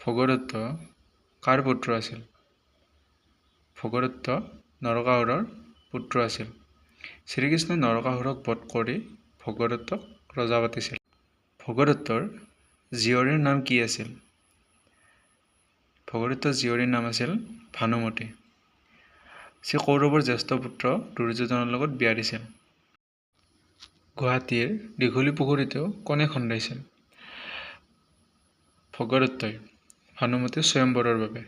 ভগদত্ত কাৰ পুত্ৰ আছিল? ভগদত্ত নৰকাসুৰৰ পুত্ৰ আছিল। শ্ৰীকৃষ্ণই নৰকাসুৰক বধ কৰি ভগদত্তক ৰজা পাতিছিল। ভগদত্তৰ জীয়ৰীৰ নাম কি আছিল? ভগদত্তৰ জীয়ৰীৰ নাম আছিল ভানুমতী। শ্ৰী কৌৰৱৰ জ্যেষ্ঠ পুত্ৰ দুৰ্যোধনৰ লগত বিয়া দিছিল। গুৱাহাটীৰ দীঘলী পুখুৰীটো কোনে খন্দাইছিল? ভগদত্তই ভানুমতীৰ স্বয়ম্বৰৰ বাবে।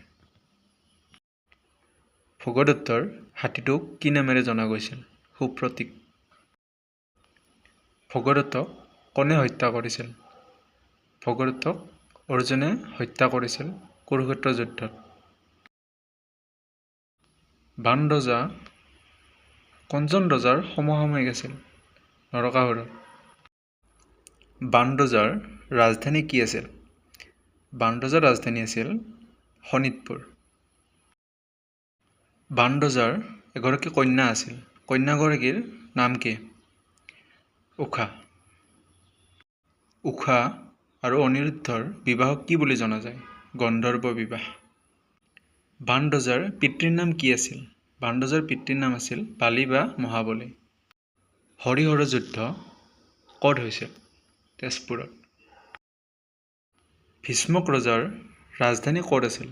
ভগদত্তৰ হাতীটোক কি নামেৰে জনা গৈছিল? সুপ্ৰতীক। ভগদত্তক কোনে হত্যা কৰিছিল? ভগদত্তক অৰ্জুনে হত্যা কৰিছিল কুৰুক্ষেত্ৰ যুদ্ধত। বাণ ৰজা কোনজন ৰজাৰ সমসাময়িক আছিল? নৰকাসুৰৰ। বাণ ৰজাৰ ৰাজধানী কি আছিল? বাণ ৰজাৰ ৰাজধানী আছিল শোণিতপুৰ। বাণ ৰজাৰ এগৰাকী কন্যা আছিল। কন্যাগৰাকীৰ নাম কি? উষা। উষা আৰু অনিৰুদ্ধৰ বিবাহক কি বুলি জনা যায়? গন্ধৰ্ব বিবাহ। বাণ ৰজাৰ পিতৃৰ নাম কি আছিল? বাণ ৰজাৰ পিতৃৰ নাম আছিল বালি বা মহাবলী। হৰিহৰ যুদ্ধ ক'ত হৈছিল? তেজপুৰত। ভীষ্মক ৰজাৰ ৰাজধানী ক'ত আছিল?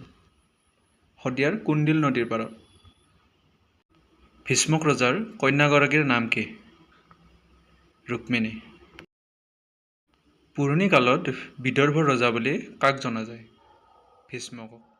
শদিয়াৰ কুন্দিল নদীৰ পাৰত। ভীষ্মক ৰজাৰ কন্যাগৰাকীৰ নাম কি? ৰুক্মিণী। পুৰণি কালত বিদৰ্ভৰ ৰজা বুলি কাক জনা যায়? ভীষ্মকক।